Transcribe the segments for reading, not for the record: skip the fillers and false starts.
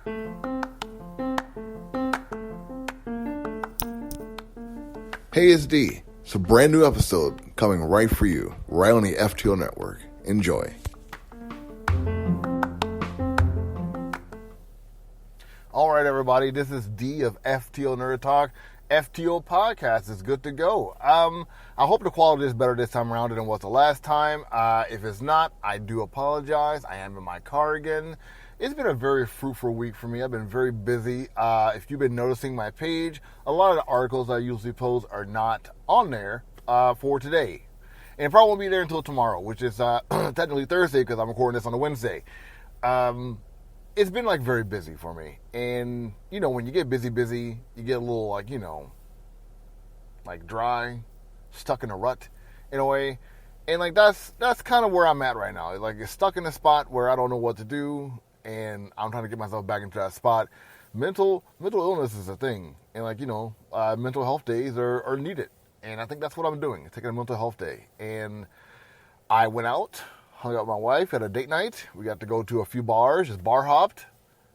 Hey, it's D. It's a brand new episode coming right for you, right on the FTO network. Enjoy. All right, everybody, this is D of FTO Nerd Talk. FTO Podcast is good to go. I hope the quality is better this time around than it was the last time. If it's not, I do apologize. I am in my car again. It's been a very fruitful week for me. I've been very busy. If you've been noticing my page, a lot of the articles I usually post are not on there for today. And it probably won't be there until tomorrow, which is technically Thursday because I'm recording this on a Wednesday. It's been like very busy for me. And, you know, when you get busy, you get a little like, you know, like dry, stuck in a rut in a way. And like that's kind of where I'm at right now. Like it's stuck in a spot where I don't know what to do. And I'm trying to get myself back into that spot. Mental illness is a thing. And like, you know, mental health days are needed. And I think that's what I'm doing, taking a mental health day. And I went out, hung out with my wife, had a date night. We got to go to a few bars, just bar hopped.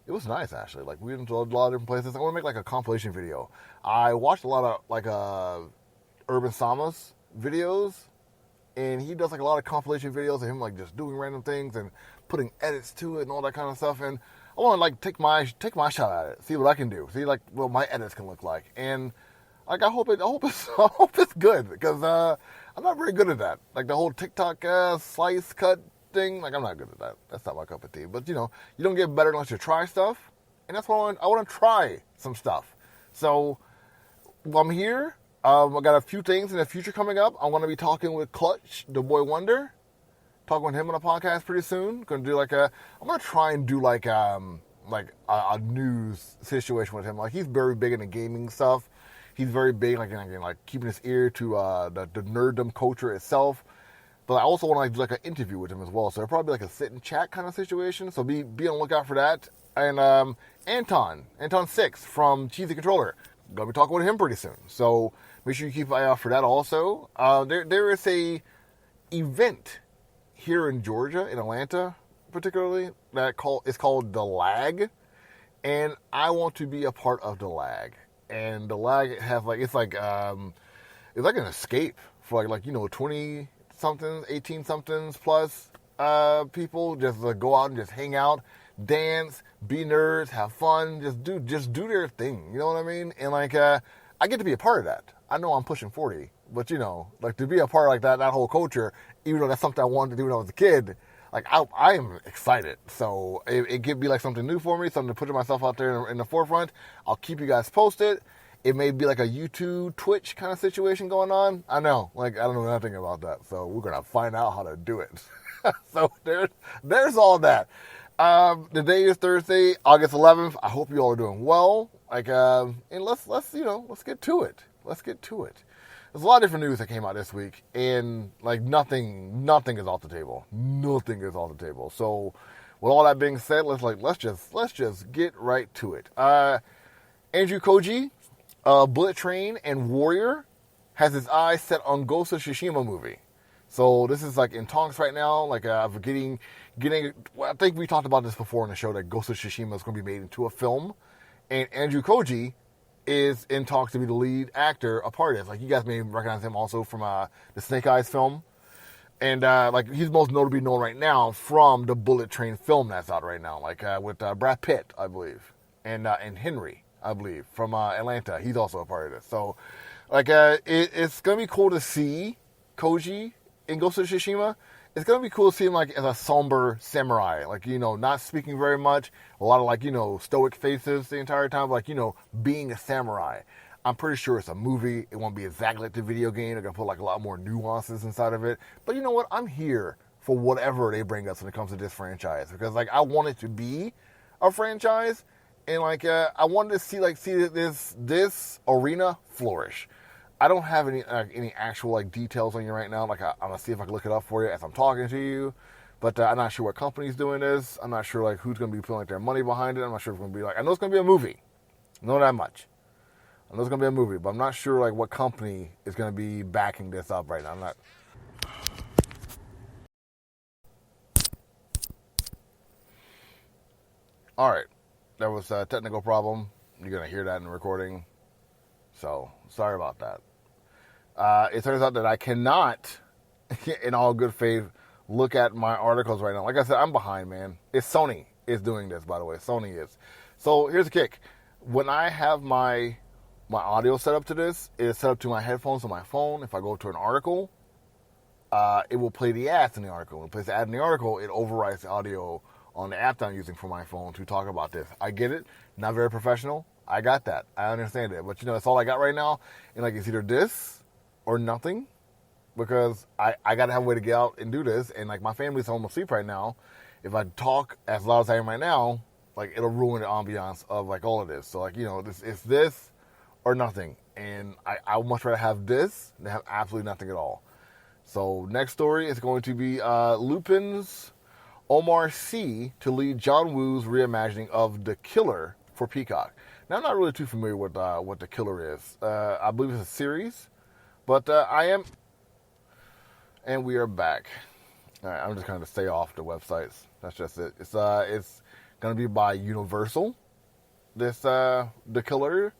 It was nice, actually. Like, we went to a lot of different places. I want to make like a compilation video. I watched a lot of like Urban Samas videos. And he does like a lot of compilation videos of him like just doing random things and putting edits to it and all that kind of stuff. And I want to like take my shot at it, see what I can do, see like what my edits can look like. And like I hope it's good because I'm not very good at that. Like the whole TikTok slice cut thing, like I'm not good at that. That's not my cup of tea. But you know, you don't get better unless you try stuff, and that's why I want to try some stuff. So I'm here. I got a few things in the future coming up. I'm going to be talking with Clutch, the Boy Wonder. Talking with him on a podcast pretty soon. I'm going to try and do like a news situation with him. Like he's very big into gaming stuff. He's very big like keeping his ear to the nerddom culture itself. But I also want to do like an interview with him as well. So it'll probably be like a sit and chat kind of situation. So be on the lookout for that. And Anton 6 from Cheesy Controller. Gonna be talking with him pretty soon. So make sure you keep an eye out for that also. There is a event here in Georgia, in Atlanta particularly, it's called The Lag. And I want to be a part of The Lag. And The Lag has like, it's like an escape for like, you know, 20-somethings, 18-somethings plus people. Just like go out and just hang out, dance, be nerds, have fun, just do their thing. You know what I mean? And like, I get to be a part of that. I know I'm pushing 40, but you know, like to be a part of like that whole culture, even though that's something I wanted to do when I was a kid, like I am excited. So it could be like something new for me, something to put myself out there in the forefront. I'll keep you guys posted. It may be like a YouTube, Twitch kind of situation going on. I know, like I don't know nothing about that. So we're going to find out how to do it. So there's all that. The day is Thursday, August 11th. I hope you all are doing well. Like, and let's get to it. Let's get to it. There's a lot of different news that came out this week, and like nothing is off the table. Nothing is off the table. So, with all that being said, let's just get right to it. Andrew Koji, Bullet Train and Warrior, has his eyes set on Ghost of Tsushima movie. So this is like in talks right now. Like for getting. Well, I think we talked about this before in the show that Ghost of Tsushima is going to be made into a film, and Andrew Koji is in talks to be the lead actor, a part of it. Like you guys may recognize him also from the Snake Eyes film, and like he's most notably known right now from the Bullet Train film that's out right now, like with Brad Pitt, I believe, and Henry, I believe, from Atlanta. He's also a part of this. So, like it's gonna be cool to see Koji in Ghost of Tsushima. It's going to be cool to see him like as a somber samurai, like, you know, not speaking very much, a lot of like, you know, stoic faces the entire time, like, you know, being a samurai. I'm pretty sure it's a movie. It won't be exactly like the video game. They're going to put like a lot more nuances inside of it. But you know what? I'm here for whatever they bring us when it comes to this franchise, because like I want it to be a franchise, and like I wanted to see this arena flourish. I don't have any actual like details on you right now. Like I'm gonna see if I can look it up for you as I'm talking to you. But I'm not sure what company's doing this. I'm not sure like who's gonna be putting like their money behind it. I'm not sure if it's gonna be like, I know it's gonna be a movie. I know that much. I know it's gonna be a movie, but I'm not sure like what company is gonna be backing this up right now. I'm not. All right. There was a technical problem. You're going to hear that in the recording. So, sorry about that. It turns out that I cannot, in all good faith, look at my articles right now. Like I said, I'm behind, man. It's Sony is doing this, by the way. Sony is. So, here's the kick. When I have my audio set up to this, it's set up to my headphones on my phone. If I go to an article, it will play the ads in the article. When it plays the ad in the article, it overwrites the audio on the app that I'm using for my phone to talk about this. I get it. Not very professional. I got that. I understand it. But, that's all I got right now. And, it's either this or nothing, because I got to have a way to get out and do this. And, my family's home asleep right now. If I talk as loud as I am right now, it'll ruin the ambiance of, all of this. So, it's this or nothing. And I would much rather have this than have absolutely nothing at all. So, next story is going to be Lupin's Omar Sy to lead John Woo's reimagining of The Killer for Peacock. Now, I'm not really too familiar with what The Killer is. I believe it's a series, but I am. And we are back. All right, I'm just going to stay off the websites. That's just it. It's going to be by Universal. This The Killer.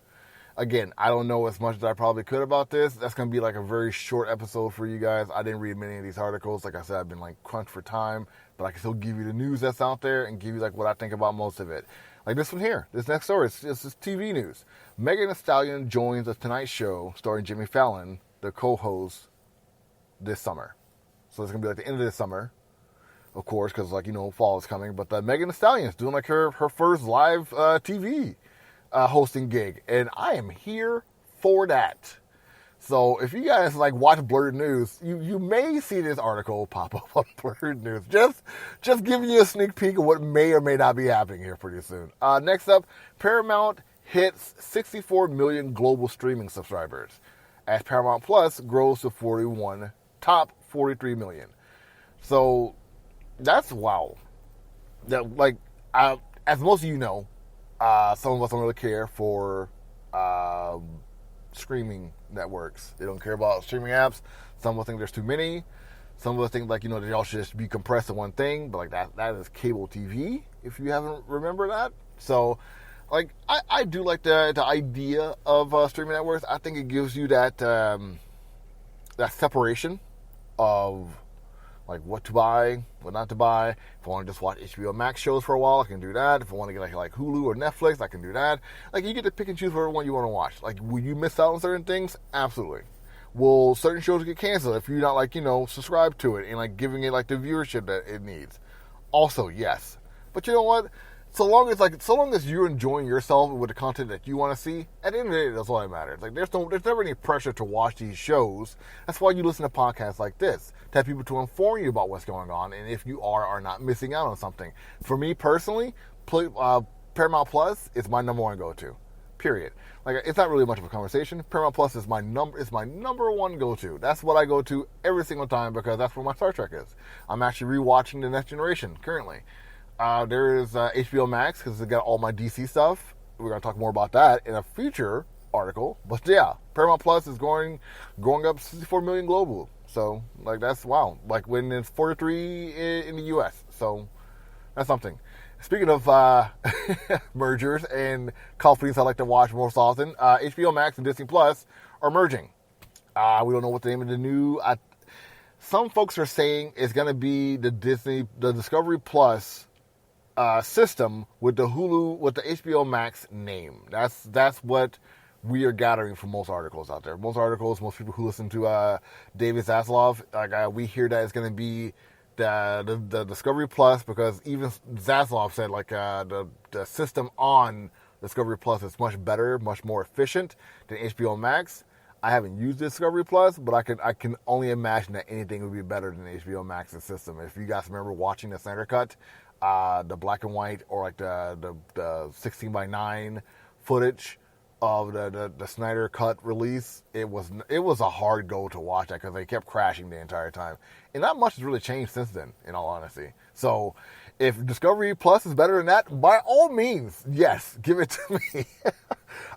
Again, I don't know as much as I probably could about this. That's going to be a very short episode for you guys. I didn't read many of these articles. Like I said, I've been crunched for time, but I can still give you the news that's out there and give you what I think about most of it. Like this one here, this next story, it's TV news. Megan Thee Stallion joins The Tonight Show starring Jimmy Fallon, the co-host, this summer. So it's going to be the end of this summer, of course, because fall is coming. But Megan Thee Stallion is doing her first live TV hosting gig, and I am here for that. So if you guys watch blerd-news, you may see this article pop up on blerd-news. Just giving you a sneak peek of what may or may not be happening here pretty soon. Next up, Paramount hits 64 million global streaming subscribers as Paramount Plus grows to 43 million. So that's wow. That as most of you know, some of us don't really care for streaming networks. They don't care about streaming apps. Some will think there's too many. Some will think they all should just be compressed to one thing. But that is cable TV, if you haven't remembered that. So I do like the idea of streaming networks. I think it gives you that separation of what to buy, what not to buy. If I want to just watch HBO Max shows for a while, I can do that. If I want to get like Hulu or Netflix, I can do that. You get to pick and choose whatever one you want to watch. Will you miss out on certain things? Absolutely. Will certain shows get canceled if you're not subscribed to it and giving it the viewership that it needs? Also, yes. But you know what? So long as you're enjoying yourself with the content that you want to see, at the end of the day, that's all that matters. There's never any pressure to watch these shows. That's why you listen to podcasts like this, to have people to inform you about what's going on, and if you are not missing out on something. For me personally, Paramount Plus is my number one go-to. Period. It's not really much of a conversation. Paramount Plus is my number one go-to. That's what I go to every single time because that's where my Star Trek is. I'm actually rewatching The Next Generation currently. There is HBO Max because it's got all my DC stuff. We're going to talk more about that in a future article. But yeah, Paramount Plus is growing up 64 million global. So that's wow. When it's 43 in the US. So that's something. Speaking of mergers and companies I like to watch most often, HBO Max and Disney Plus are merging. We don't know what the name of the new. Some folks are saying it's going to be the Discovery Plus system with the HBO Max name. That's what we are gathering from most articles out there. Most people who listen to David Zaslav, we hear that it's going to be the Discovery Plus because even Zaslav said the system on Discovery Plus is much better, much more efficient than HBO Max. I haven't used Discovery Plus, but I can only imagine that anything would be better than HBO Max's system. If you guys remember watching the Snyder Cut, the black and white or the 16:9 footage of the Snyder Cut release, it was a hard go to watch that because they kept crashing the entire time. And not much has really changed since then, in all honesty. So if Discovery Plus is better than that, by all means, yes, give it to me.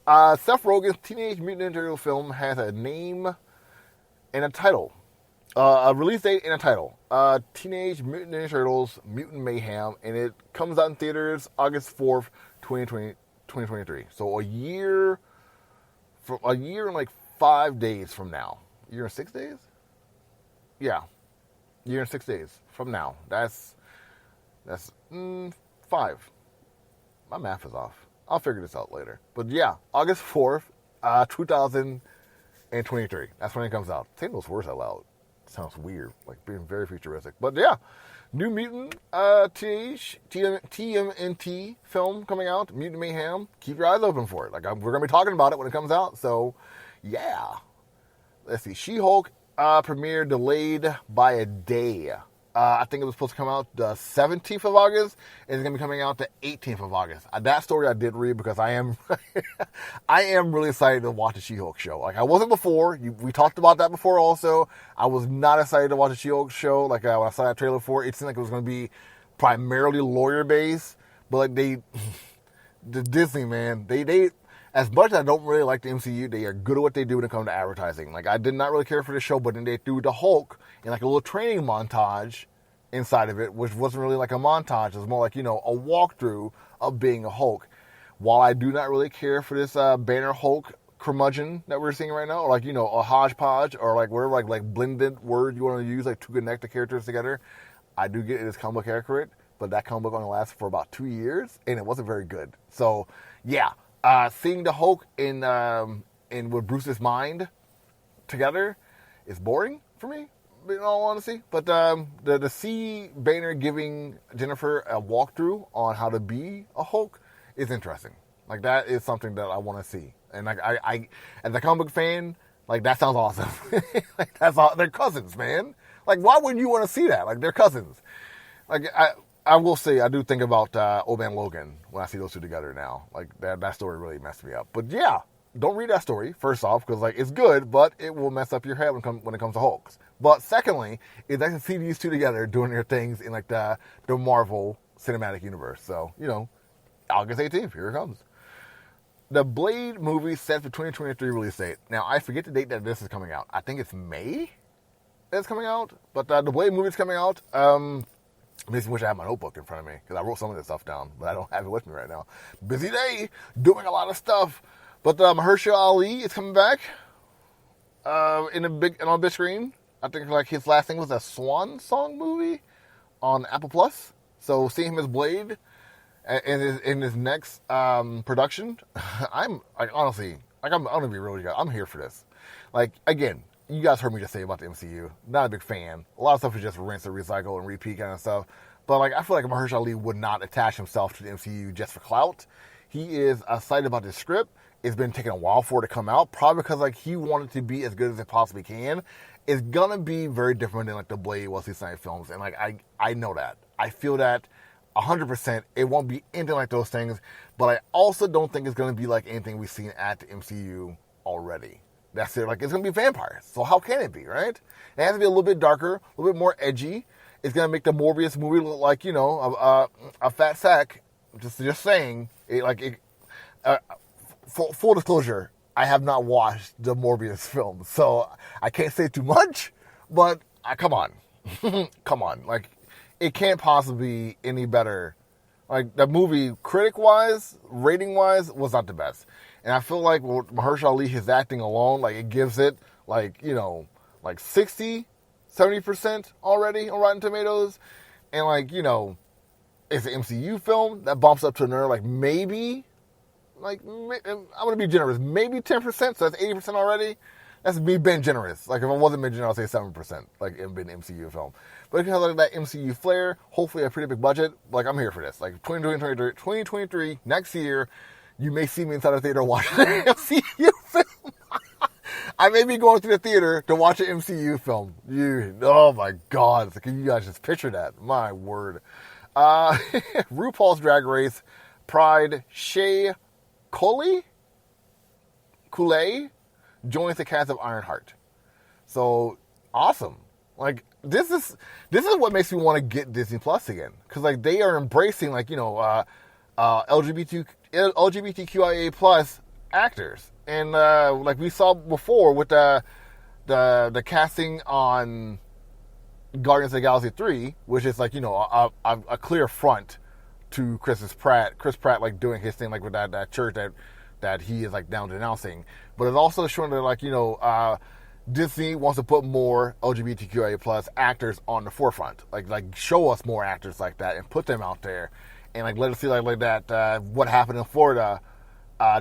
Seth Rogen's Teenage Mutant Ninja Turtles film has a name and a title. A release date and a title. Teenage Mutant Ninja Turtles Mutant Mayhem, and it comes out in theaters August 4th, 2023. So a year and like 5 days from now. A year and 6 days? Yeah. A year and 6 days from now. That's 5. My math is off. I'll figure this out later. But yeah, August 4th, 2023. That's when it comes out. Saying those words out loud sounds weird, like being very futuristic. But yeah, New Mutant TMNT film coming out, Mutant Mayhem. Keep your eyes open for it. Like we're gonna be talking about it when it comes out. So yeah, let's see. She-Hulk premiere delayed by a day. I think it was supposed to come out the 17th of August, and it's going to be coming out the 18th of August. That story I did read because I am I am really excited to watch the She-Hulk show. Like, I wasn't before. We talked about that before also. I was not excited to watch the She-Hulk show. Like, when I saw that trailer for it, it seemed like it was going to be primarily lawyer-based. But, like, the Disney, man, they as much as I don't really like the MCU, they are good at what they do when it comes to advertising. Like, I did not really care for the show, but then they threw the Hulk in like a little training montage inside of it, which wasn't really like a montage. It was more like, a walkthrough of being a Hulk. While I do not really care for this Banner Hulk curmudgeon that we're seeing right now, or like, a hodgepodge, or like whatever, like blended word you want to use, like to connect the characters together, I do get it as comic book accurate, but that comic book only lasted for about 2 years, and it wasn't very good. So, yeah. Seeing the Hulk in with Bruce's mind together is boring for me, in all honesty. But the see Banner giving Jennifer a walkthrough on how to be a Hulk is interesting. Like, that is something that I want to see. And like I as a comic book fan, like, that sounds awesome. Like, that's all. They're cousins, man. Like, why wouldn't you want to see that? Like, they're cousins. Like, I will say, I do think about Old Man Logan when I see those two together now. Like, that story really messed me up. But yeah, don't read that story, first off, because, like, it's good, but it will mess up your head when it comes to Hulks. But secondly, it's nice to see these two together doing their things in, like, the Marvel Cinematic Universe. So, August 18th, here it comes. The Blade movie set for 2023 release date. Now, I forget the date that this is coming out. I think it's May that's coming out. But the Blade movie's coming out. Makes me wish I had my notebook in front of me, because I wrote some of this stuff down, but I don't have it with me right now. Busy day, doing a lot of stuff. But Mahershala Ali is coming back on a big screen. I think like his last thing was a Swan Song movie on Apple Plus. So seeing him as Blade in his next production, I'm like, honestly, like, I'm gonna be really good. I'm here for this. Like, again, you guys heard me just say about the MCU. Not a big fan. A lot of stuff is just rinse and recycle and repeat kind of stuff. But like, I feel like Mahershala Ali would not attach himself to the MCU just for clout. He is excited about this script. It's been taking a while for it to come out, probably because like he wanted to be as good as it possibly can. It's gonna be very different than like the Blade Wesley Snipes films, and like I know that. I feel that 100%. It won't be anything like those things, but I also don't think it's gonna be like anything we've seen at the MCU already. That's it. Like, it's going to be vampires. So how can it be, right? It has to be a little bit darker, a little bit more edgy. It's going to make the Morbius movie look like, a fat sack. Just saying. Full disclosure, I have not watched the Morbius film, so I can't say too much, but come on. Come on. Like, it can't possibly be any better. Like, the movie, critic-wise, rating-wise, was not the best. And I feel like with Mahershala Ali, his acting alone, like, it gives it, like, like 60, 70% already on Rotten Tomatoes. And, like, it's an MCU film that bumps up to another, like, maybe, like, I'm going to be generous, maybe 10%, so that's 80% already. That's me being generous. Like, if I wasn't being generous, I'd say 7%, like, it would be an MCU film. But if you have, like, that MCU flair, hopefully a pretty big budget, like, I'm here for this. Like, 2023, next year, you may see me inside the theater watching an MCU film. I may be going to the theater to watch an MCU film. Oh my God. Can you guys just picture that? My word. RuPaul's Drag Race Pride Shea Coulee joins the cast of Ironheart. So, awesome. Like, this is what makes me want to get Disney Plus again. Because, like, they are embracing, like, LGBTQIA plus actors, and like we saw before with the casting on Guardians of the Galaxy 3, which is like, a clear front to Chris Pratt like doing his thing like with that church that he is like now denouncing. But it's also showing that like, Disney wants to put more LGBTQIA plus actors on the forefront. Like show us more actors like that and put them out there. And like let us see like that what happened in Florida,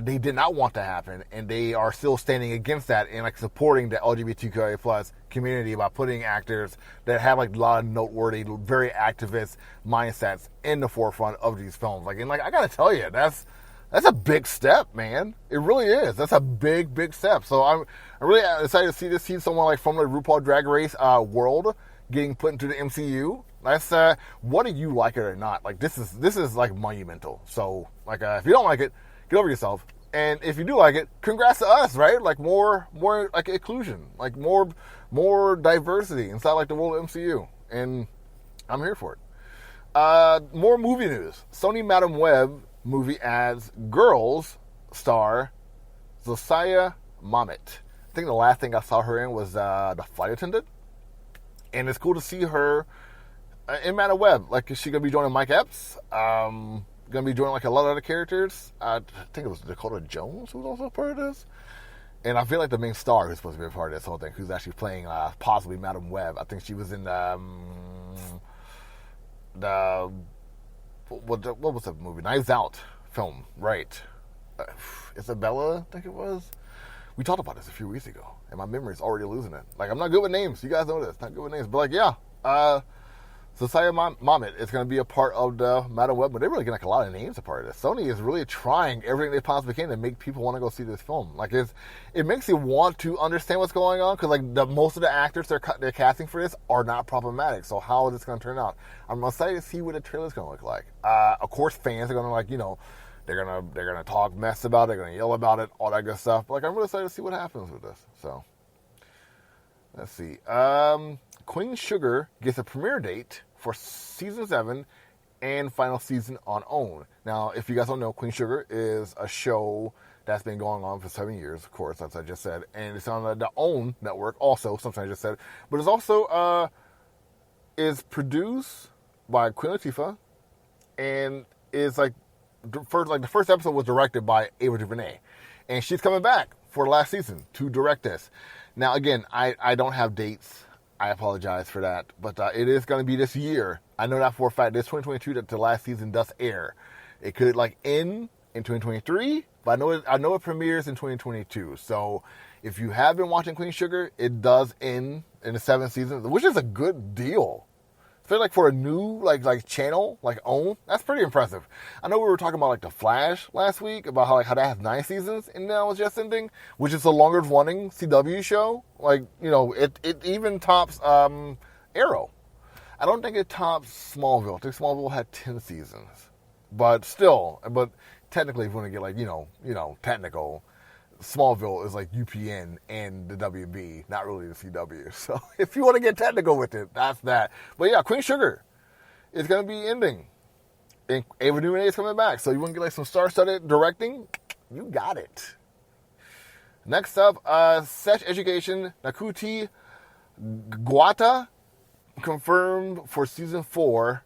they did not want to happen, and they are still standing against that and like supporting the LGBTQIA plus community by putting actors that have like a lot of noteworthy, very activist mindsets in the forefront of these films. Like, and like I gotta tell you, that's a big step, man. It really is. That's a big step. So I'm really excited to see someone like from the RuPaul Drag Race world getting put into the MCU. That's whether you like it or not. Like this is like monumental. So like if you don't like it, get over yourself. And if you do like it, congrats to us, right? Like more like inclusion, like more diversity inside like the world of MCU. And I'm here for it. More movie news. Sony Madam Web movie adds girls star Josiah Momet. I think the last thing I saw her in was The Flight Attendant. And it's cool to see her in Madam Web. Like, is she going to be joining Mike Epps? Going to be joining like a lot of other characters. I think it was Dakota Jones who was also a part of this. And I feel like the main star who's supposed to be a part of this whole thing, who's actually playing possibly Madam Web. I think she was in what was that movie? Knives Out film, right? Isabella, I think it was. We talked about this a few weeks ago, and my memory's already losing it. Like, I'm not good with names. You guys know this. Not good with names. But, like, yeah. Josiah Momet is going to be a part of the Madam Web, but they're really getting like a lot of names a part of this. Sony is really trying everything they possibly can to make people want to go see this film. Like, it makes you want to understand what's going on, because like most of the actors they're casting for this are not problematic. So how is this going to turn out? I'm excited to see what the trailer's going to look like. Of course, fans are going to like, they're gonna talk mess about it, they're gonna yell about it, all that good stuff. But like, I'm really excited to see what happens with this. So let's see. Queen Sugar gets a premiere date for season 7 and final season on OWN. Now, if you guys don't know, Queen Sugar is a show that's been going on for 7 years, of course, as I just said, and it's on the OWN network also, something I just said, but it's also is produced by Queen Latifah, and is like the first episode was directed by Ava DuVernay, and she's coming back for last season to direct this. Now, again, I don't have dates. I apologize for that, but it is going to be this year. I know that for a fact. This 2022 that the last season does air. It could like end in 2023, but I know it premieres in 2022. So if you have been watching Queen Sugar, it does end in the 7th season, which is a good deal. I feel like for a new like channel like OWN, that's pretty impressive. I know we were talking about like The Flash last week about how that has 9 seasons and now it's just ending, which is the longer running CW show. Like, it even tops Arrow. I don't think it tops Smallville. I think Smallville had 10 seasons, but technically, if you want to get like technical, Smallville is like UPN and the WB, not really the CW. So if you want to get technical with it, that's that. But yeah, Queen Sugar is going to be ending. And Ava DuVernay is coming back. So you want to get like some star-studded directing? You got it. Next up, Sex Education, Nakuti Guata confirmed for season 4.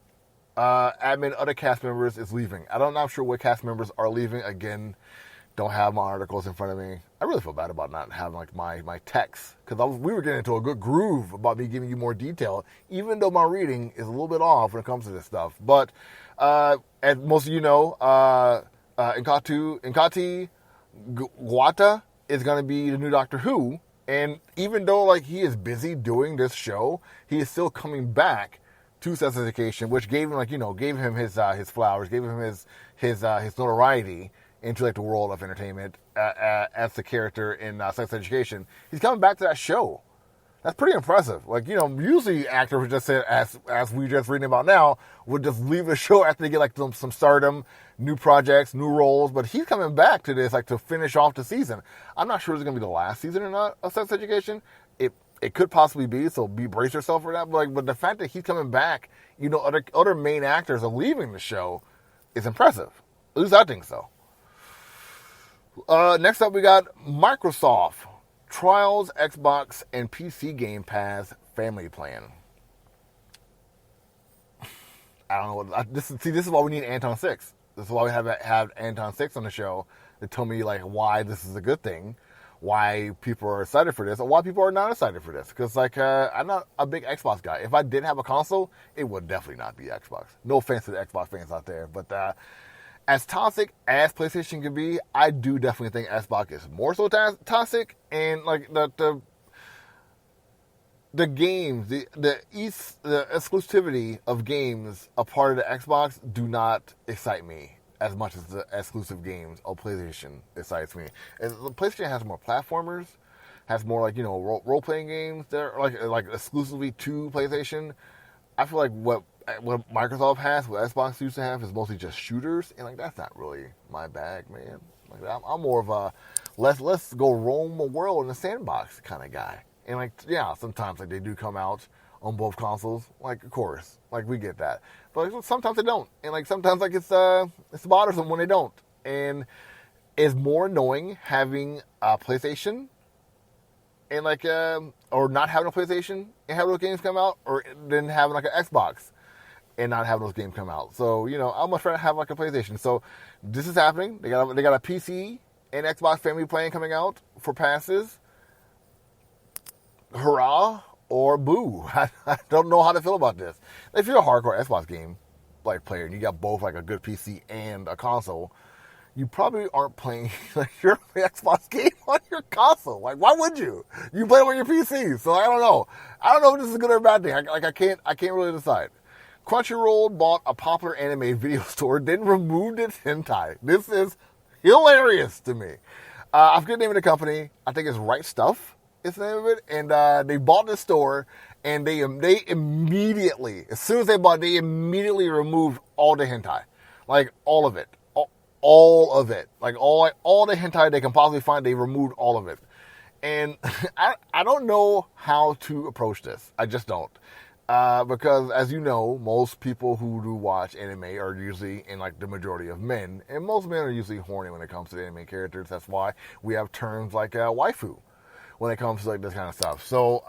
Admin other cast members is leaving. I'm not sure what cast members are leaving. Again, don't have my articles in front of me. I really feel bad about not having like my text, because we were getting into a good groove about me giving you more detail, even though my reading is a little bit off when it comes to this stuff. But as most of you know, Nkati Guata is going to be the new Doctor Who, and even though like he is busy doing this show, he is still coming back to Sex Education, which gave him his flowers, gave him his notoriety into like the world of entertainment as the character in Sex Education. He's coming back to that show. That's pretty impressive. Like, usually actors would just say, as we just reading about now, would just leave the show after they get like some stardom, new projects, new roles. But he's coming back to this like to finish off the season. I'm not sure it's going to be the last season or not of Sex Education. It could possibly be, so brace yourself for that. But the fact that he's coming back, other main actors are leaving the show is impressive. At least I think so. Next up, we got Microsoft trials Xbox and PC Game Pass family plan. I don't know. This is why we need Anton 6. This is why we have Anton 6 on the show to tell me like why this is a good thing, why people are excited for this, or why people are not excited for this. Because like I'm not a big Xbox guy. If I did have a console, it would definitely not be Xbox. No offense to the Xbox fans out there, but as toxic as PlayStation can be, I do definitely think Xbox is more so toxic, and like the games, the exclusivity of games a part of the Xbox do not excite me as much as the exclusive games of PlayStation excites me. And the PlayStation has more platformers, has more like role playing games that are like exclusively to PlayStation. I feel like what Microsoft has, what Xbox used to have, is mostly just shooters, and like that's not really my bag, man. Like I'm more of a let's go roam the world in a sandbox kind of guy. And like, yeah, sometimes like they do come out on both consoles, like of course, like we get that. But like, sometimes they don't, and like sometimes like it's bothersome when they don't. And it's more annoying having a PlayStation and like or not having a PlayStation and having those games come out, or than having like an Xbox and not having those games come out. So I'm much rather have like a PlayStation. So this is happening. They got a PC and Xbox Family Plan coming out for passes. Hurrah or boo. I don't know how to feel about this. If you're a hardcore Xbox game like player and you got both like a good PC and a console, you probably aren't playing like your Xbox game on your console. Like, why would you? You play them on your PC. So I don't know. I don't know if this is a good or a bad thing. I can't really decide. Crunchyroll bought a popular anime video store, then removed its hentai. This is hilarious to me. I forget the name of the company. I think it's Right Stuff. It's the name of it, and they bought this store, and they immediately, as soon as they bought it, they immediately removed all the hentai, like all of it, all of it, like all the hentai they can possibly find. They removed all of it, and I don't know how to approach this. I just don't, because as you know, most people who do watch anime are usually in like the majority of men, and most men are usually horny when it comes to the anime characters. That's why we have terms like waifu when it comes to like this kind of stuff. So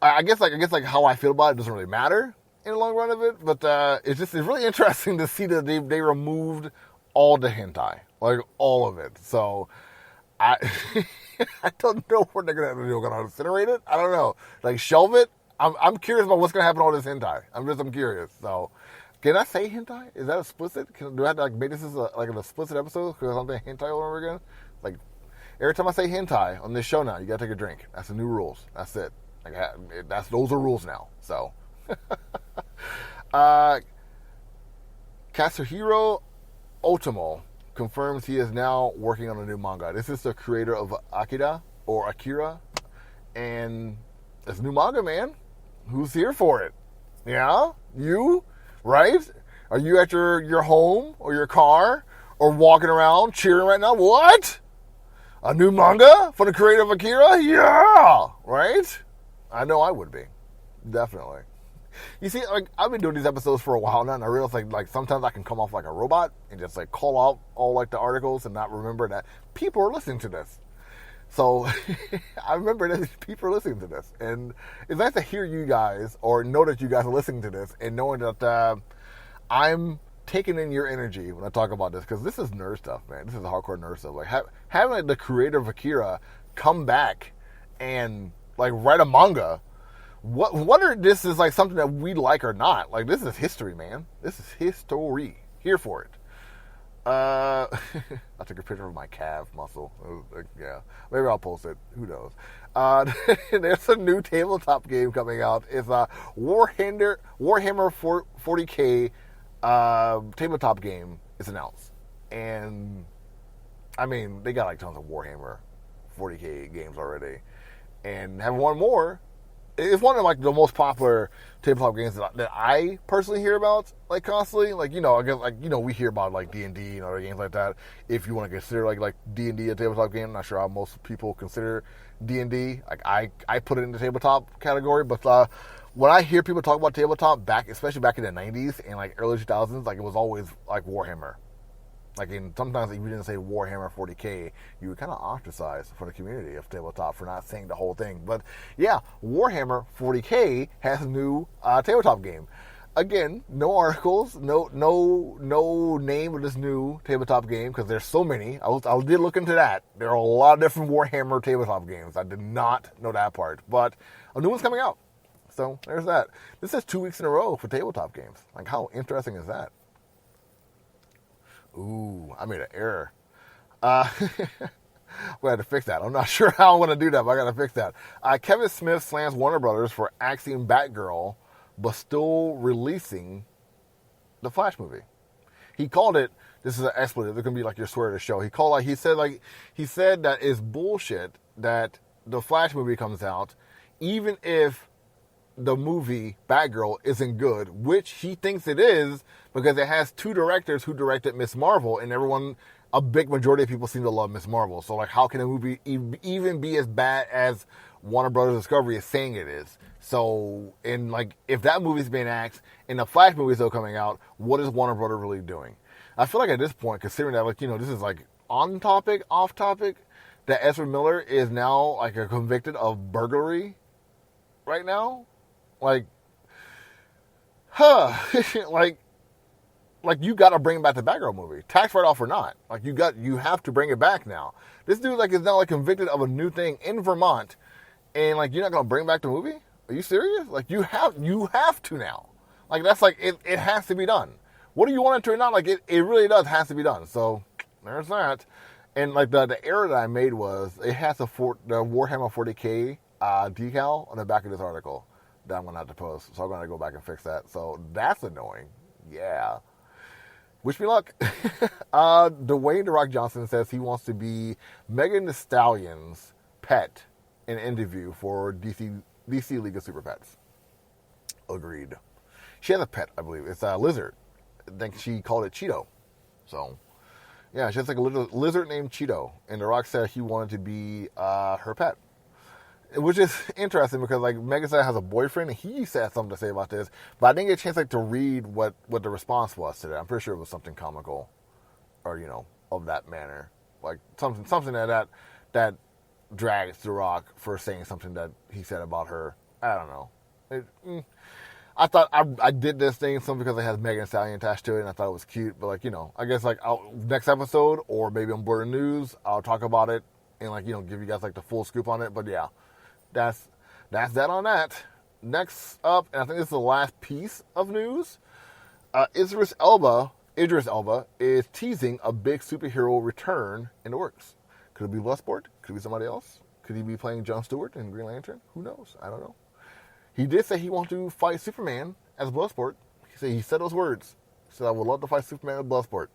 I guess like how I feel about it doesn't really matter in the long run of it, but it's really interesting to see that they removed all the hentai, like all of it. So I I don't know what they're gonna do. Gonna incinerate it? I don't know. Like shelve it? I'm curious about what's gonna happen to all this hentai. I'm curious. So can I say hentai? Is that explicit? Do I have to like make this like an explicit episode because I'm saying hentai all over again? Like every time I say hentai on this show now, you gotta take a drink. That's the new rules. That's it. Like those are rules now. So, Katsuhiro Otomo confirms he is now working on a new manga. This is the creator of Akira, and it's a new manga, man. Who's here for it? Yeah, you, right? Are you at your home or your car or walking around cheering right now? What? A new manga for the creator of Akira? Yeah! Right? I know I would be. Definitely. You see, like I've been doing these episodes for a while now, and I realize like sometimes I can come off like a robot and just like call out all like the articles and not remember that people are listening to this. So I remember that people are listening to this. And it's nice to hear you guys or know that you guys are listening to this and knowing that I'm taking in your energy when I talk about this, because this is nerd stuff, man. This is hardcore nerd stuff. Like having like, the creator of Akira come back and like write a manga. Whether this is like something that we like or not, like this is history, man. This is history. Here for it. I took a picture of my calf muscle. Like, yeah, maybe I'll post it. Who knows? There's a new tabletop game coming out. It's Warhammer 40K tabletop game is announced, and I mean they got like tons of Warhammer 40K games already, and have one more. It's one of like the most popular tabletop games that I personally hear about like constantly. Like I guess like we hear about like D&D and other games like that. If you want to consider like D&D a tabletop game, I'm not sure how most people consider D&D. Like I put it in the tabletop category, but when I hear people talk about tabletop especially back in the 90s and like early 2000s, like it was always like Warhammer. Like sometimes if you didn't say Warhammer 40K, you would kind of ostracize for the community of tabletop for not saying the whole thing. But yeah, Warhammer 40K has a new tabletop game. again, no articles, no name of this new tabletop game because there's so many. I did look into that. There are a lot of different Warhammer tabletop games. I did not know that part, but a new one's coming out. So there's that. This is 2 weeks in a row for tabletop games. Like, how interesting is that? Ooh, I made an error. We had to fix that. I'm not sure how I'm going to do that, but I got to fix that. Kevin Smith slams Warner Brothers for axing Batgirl, but still releasing the Flash movie. He called it, this is an expletive, it's going to be like your swear to the show. He said that it's bullshit that the Flash movie comes out, even if the movie Batgirl isn't good, which he thinks it is because it has two directors who directed Miss Marvel, and a big majority of people seem to love Miss Marvel. So, like, how can a movie even be as bad as Warner Brothers Discovery is saying it is? So, if that movie's being axed and the Flash movie is still coming out, what is Warner Brothers really doing? I feel like at this point, considering that, this is like on topic, off topic, that Ezra Miller is now like a convicted of burglary right now. Like you got to bring back the Batgirl movie, tax write-off or not. Like you have to bring it back now. This dude is now convicted of a new thing in Vermont, and you're not gonna bring back the movie? Are you serious? You have to now. That's it has to be done. Whether you want it to or not, it really does has to be done. So there's that. And the error that I made was it has the Warhammer 40K decal on the back of this article that I'm gonna have to post. So I'm gonna go back and fix that. So that's annoying. Yeah. Wish me luck. Dwayne "The Rock" Johnson says he wants to be Megan Thee Stallion's pet in an interview for DC League of Super Pets. Agreed. She has a pet, I believe. It's a lizard. I think she called it Cheeto. So, yeah, she has a little lizard named Cheeto. And The Rock said he wanted to be her pet. Which is interesting because Megan said has a boyfriend, and he said something to say about this, but I didn't get a chance to read what the response was to that. I'm pretty sure it was something comical, or of that manner, something that drags The Rock for saying something that he said about her. I don't know. I thought I did this thing simply because it has Megan Thee Stallion attached to it, and I thought it was cute. But I guess next episode or maybe on blerd-news, I'll talk about it and give you guys the full scoop on it. But yeah. That's that on that. Next up, and I think this is the last piece of news, Idris Elba is teasing a big superhero return in the works. Could it be Bloodsport? Could it be somebody else? Could he be playing Jon Stewart in Green Lantern? Who knows? I don't know. He did say he wants to fight Superman as Bloodsport. He said those words. He said, I would love to fight Superman as Bloodsport.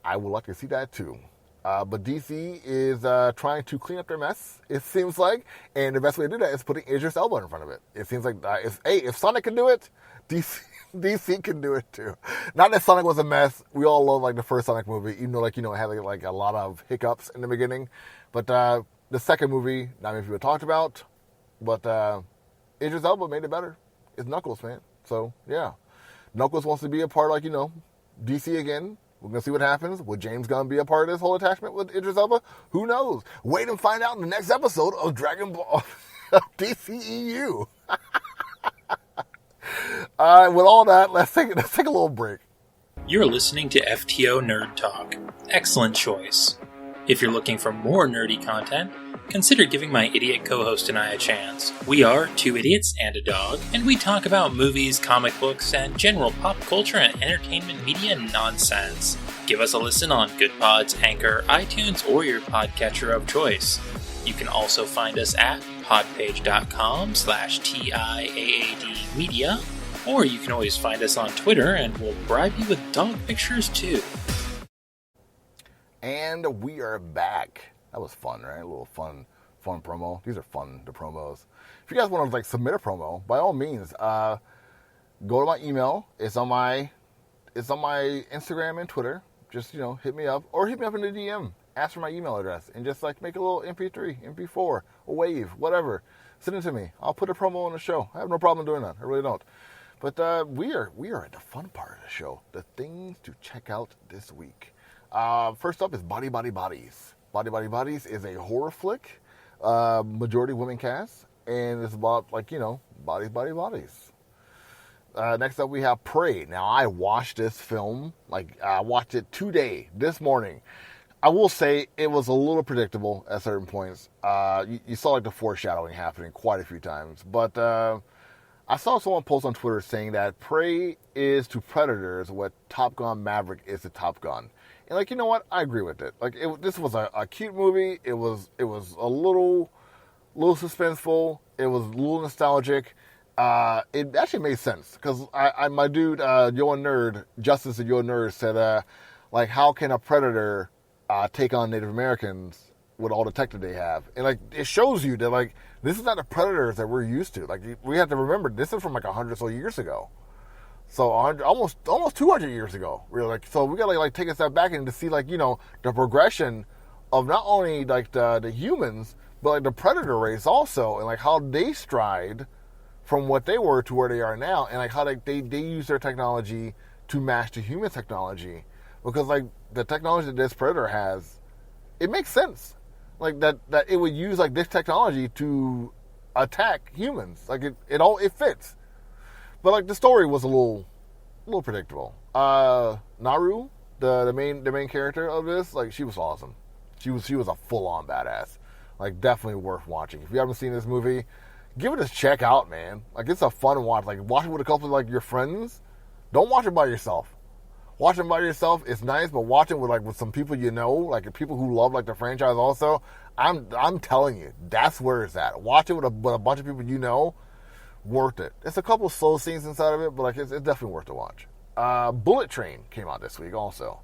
I would like to see that too. But DC is trying to clean up their mess, it seems like. And the best way to do that is putting Idris Elba in front of it. It seems like, if Sonic can do it, DC can do it too. Not that Sonic was a mess. We all love the first Sonic movie, even though it had a lot of hiccups in the beginning. But the second movie, not many people talked about. But Idris Elba made it better. It's Knuckles, man. So, yeah. Knuckles wants to be a part, DC again. We're going to see what happens. Will James Gunn be a part of this whole attachment with Idris Elba? Who knows? Wait and find out in the next episode of Dragon Ball DCEU. All right, with all that, let's take a little break. You're listening to FTO Nerd Talk. Excellent choice. If you're looking for more nerdy content, consider giving my idiot co-host and I a chance. We are two idiots and a dog, and we talk about movies, comic books, and general pop culture and entertainment media nonsense. Give us a listen on Good Pods, Anchor, iTunes, or your podcatcher of choice. You can also find us at podpage.com/TIAAD media, or you can always find us on Twitter, and we'll bribe you with dog pictures too. And we are back. That was fun, right? A little fun promo. These are fun, the promos. If you guys want to submit a promo, by all means, go to my email. It's on my Instagram and Twitter. Just, hit me up or hit me up in the DM. Ask for my email address and just make a little MP3, MP4, a wave, whatever. Send it to me. I'll put a promo on the show. I have no problem doing that. I really don't. But we are at the fun part of the show. The things to check out this week. First up is Body Bodies. Body Bodies is a horror flick, majority women cast, and it's about, bodies. Next up, we have Prey. Now, I watched this film, I watched it today, this morning. I will say it was a little predictable at certain points. You saw the foreshadowing happening quite a few times. But I saw someone post on Twitter saying that Prey is to Predators what Top Gun Maverick is to Top Gun. And you know what? I agree with it. This was a cute movie. It was a little suspenseful. It was a little nostalgic. It actually made sense because my dude, Justice of Yo Nerd said, how can a Predator take on Native Americans with all the tech that they have? And it shows you that this is not the Predators that we're used to. We have to remember this is from 100 or so years ago. So almost 200 years ago, really. So we gotta take a step back and to see the progression of not only the humans but the Predator race also, and how they stride from what they were to where they are now, and how they use their technology to match the human technology, because the technology that this Predator has, it makes sense, that it would use this technology to attack humans. It fits. But the story was a little predictable. Naru, the main character of this, she was awesome. She was a full on badass. Definitely worth watching. If you haven't seen this movie, give it a check out, man. It's a fun watch. Watch it with a couple of your friends. Don't watch it by yourself. Watch it by yourself. It's nice, but watch it with some people people who love the franchise also. I'm telling you, that's where it's at. Watch it with a bunch of people worth it. It's a couple of slow scenes inside of it, but it's definitely worth to watch. Bullet Train came out this week also.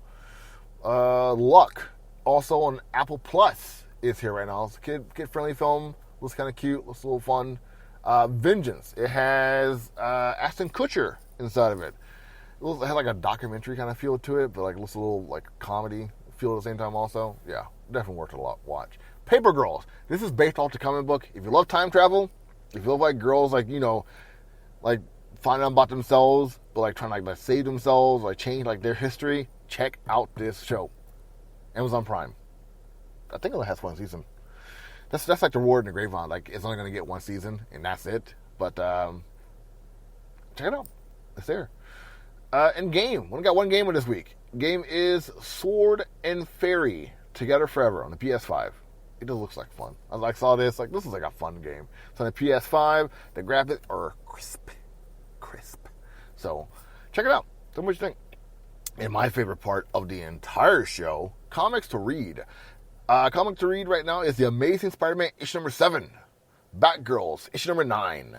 Luck, also on Apple Plus, is here right now. It's a kid-friendly film. Looks kind of cute. Looks a little fun. Vengeance. It has Ashton Kutcher inside of it. It has a documentary kind of feel to it, but looks a little comedy feel at the same time also. Yeah, definitely worth a watch. Paper Girls. This is based off the comic book. If you love time travel, if you love girls finding out about themselves, but trying to save themselves, change their history, check out this show. Amazon Prime. I think it only has one season. That's the reward in the grapevine. It's only going to get one season, and that's it. But check it out. It's there. And game. We only got one game of this week. Game is Sword and Fairy Together Forever on the PS5. It just looks like fun. I saw this. This is a fun game. It's on the PS5. The graphics are crisp. So check it out. Tell me what you think. And my favorite part of the entire show, comics to read. Comic to read right now is The Amazing Spider-Man issue number 7. Batgirls issue number 9.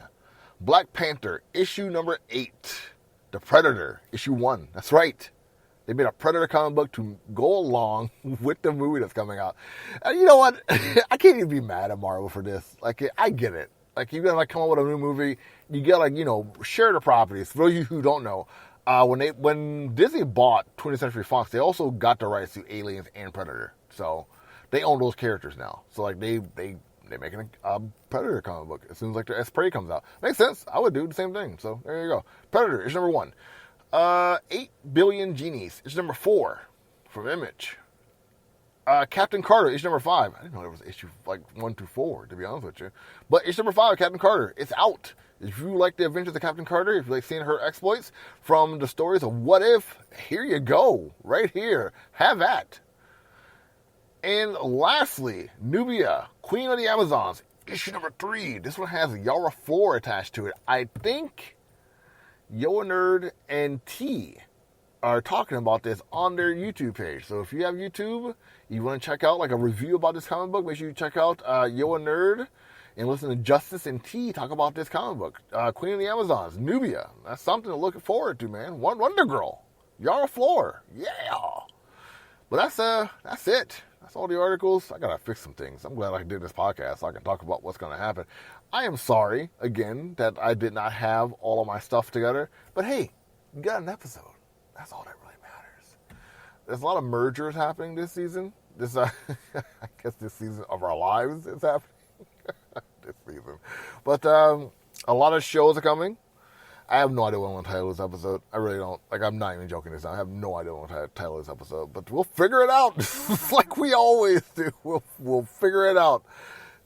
Black Panther issue number 8. The Predator issue 1. That's right. They made a Predator comic book to go along with the movie that's coming out. And you know what? I can't even be mad at Marvel for this. I get it. You gotta come up with a new movie. You gotta, share the properties. For those of you who don't know, when Disney bought 20th Century Fox, they also got the rights to Aliens and Predator. So they own those characters now. So they're making a Predator comic book as soon as the Prey comes out. Makes sense. I would do the same thing. So there you go. Predator issue number 1. 8 Billion Genies issue number 4 from Image. Captain Carter issue number 5. I didn't know there was issue 1 through 4, to be honest with you. But issue number 5 of Captain Carter, it's out. If you like the adventures of Captain Carter, if you like seeing her exploits from the stories of What If, here you go. Right here. Have at. And lastly, Nubia, Queen of the Amazons, issue number 3. This one has Yara Flor attached to it. I think Yoa Nerd and T are talking about this on their YouTube page. So if you have YouTube, you want to check out a review about this comic book, make sure you check out Yoa Nerd and listen to Justice and T talk about this comic book. Queen of the Amazons, Nubia. That's something to look forward to, man. Wonder Girl, Yara Flor, yeah. But that's it. That's all the articles. I gotta fix some things. I'm glad I did this podcast so I can talk about what's gonna happen. I am sorry again that I did not have all of my stuff together. But hey, you got an episode. That's all that really matters. There's a lot of mergers happening this season. I guess this season of our lives is happening. This season. But a lot of shows are coming. I have no idea what I'm going to title this episode. I really don't. I'm not even joking this time. I have no idea what I'm going to title this episode. But we'll figure it out. Like we always do. We'll figure it out.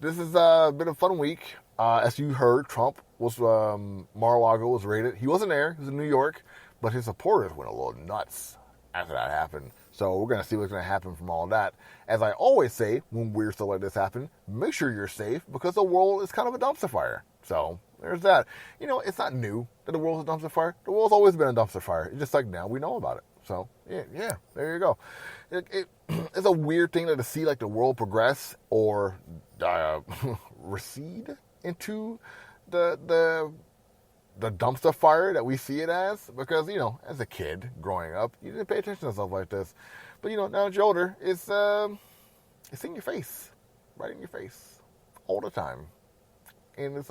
This has been a fun week. As you heard, Trump was, Mar-a-Lago was raided. He wasn't there. He was in New York. But his supporters went a little nuts after that happened. So we're going to see what's going to happen from all that. As I always say, when weird stuff like this happen, make sure you're safe because the world is kind of a dumpster fire. So there's that. You know, it's not new that the world's a dumpster fire. The world's always been a dumpster fire. It's just like now we know about it. So, yeah, there you go. It's a weird thing to see like the world progress or recede into the dumpster fire that we see it as, because, you know, as a kid growing up, you didn't pay attention to stuff like this. But, you know, now that you're older, it's in your face, right in your face, all the time. And it's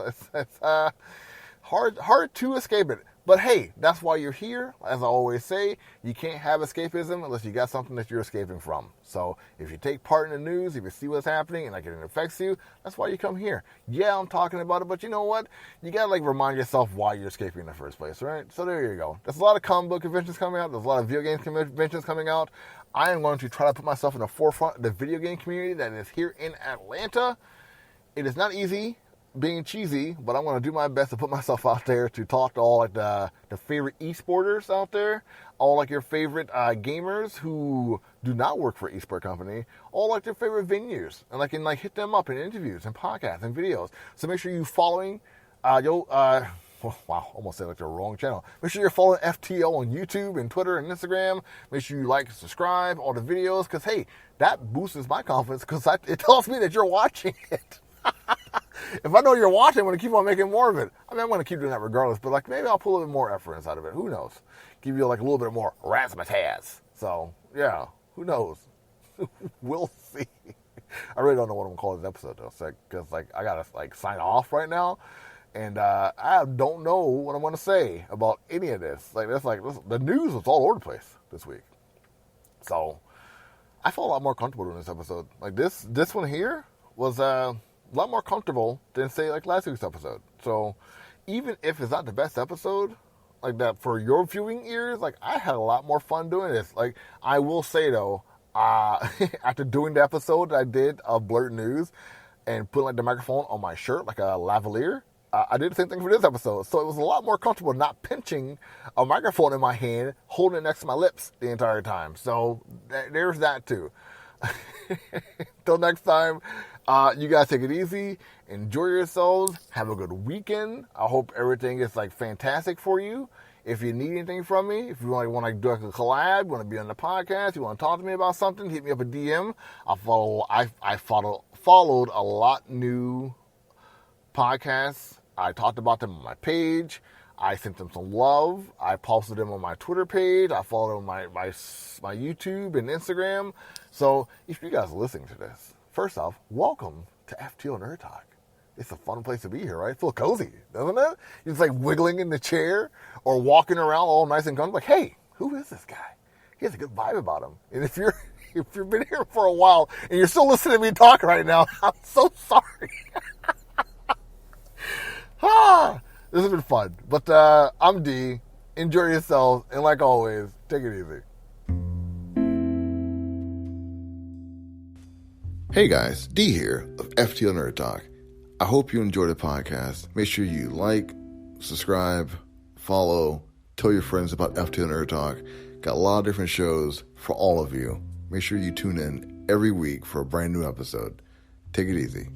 hard to escape it. But hey, that's why you're here. As I always say, you can't have escapism unless you got something that you're escaping from. So if you take part in the news, if you see what's happening and like it affects you, that's why you come here. Yeah, I'm talking about it, but you know what? You gotta like remind yourself why you're escaping in the first place, right? So there you go. There's a lot of comic book conventions coming out. There's a lot of video game conventions coming out. I am going to try to put myself in the forefront of the video game community that is here in Atlanta. It is not easy being cheesy, but I'm going to do my best to put myself out there to talk to all like the favorite esporters out there, all like your favorite gamers who do not work for an esport company, all like their favorite venues, and I can like hit them up in interviews and podcasts and videos. So make sure you following wow, almost said like the wrong channel. Make sure you're following FTO on YouTube and Twitter and Instagram. Make sure you like and subscribe all the videos, because hey, that boosts my confidence because it tells me that you're watching it. If I know you're watching, I'm going to keep on making more of it. I mean, I'm going to keep doing that regardless, but like maybe I'll pull a little bit more effort inside of it. Who knows? Give you like a little bit more razzmatazz. So yeah, who knows? We'll see. I really don't know what I'm going to call this episode though, because like I got to like sign off right now, and I don't know what I'm going to say about any of this. Like the news was all over the place this week, so I felt a lot more comfortable doing this episode. Like this one here was a lot more comfortable than say like last week's episode. So even if it's not the best episode like that for your viewing ears, like I had a lot more fun doing this. Like I will say though, after doing the episode that I did of blerd-news and putting like the microphone on my shirt like a lavalier, I did the same thing for this episode. So it was a lot more comfortable not pinching a microphone in my hand, holding it next to my lips the entire time. So there's that too. Till next time, you guys take it easy, enjoy yourselves, have a good weekend. I hope everything is like fantastic for you. If you need anything from me, if you want to do like a collab, want to be on the podcast, you want to talk to me about something, hit me up a DM. I followed a lot new podcasts. I talked about them on my page. I sent them some love. I posted them on my Twitter page. I followed them on my YouTube and Instagram. So if you guys are listening to this, first off, welcome to FTO Nerd Talk. It's a fun place to be here, right? Feel cozy, doesn't it? You're just like wiggling in the chair or walking around all nice and comfortable. Like, hey, who is this guy? He has a good vibe about him. And if you've been here for a while and you're still listening to me talk right now, I'm so sorry. This has been fun. But I'm D. Enjoy yourselves. And like always, take it easy. Hey guys, D here of FTO Nerd Talk. I hope you enjoy the podcast. Make sure you like, subscribe, follow, tell your friends about FTO Nerd Talk. Got a lot of different shows for all of you. Make sure you tune in every week for a brand new episode. Take it easy.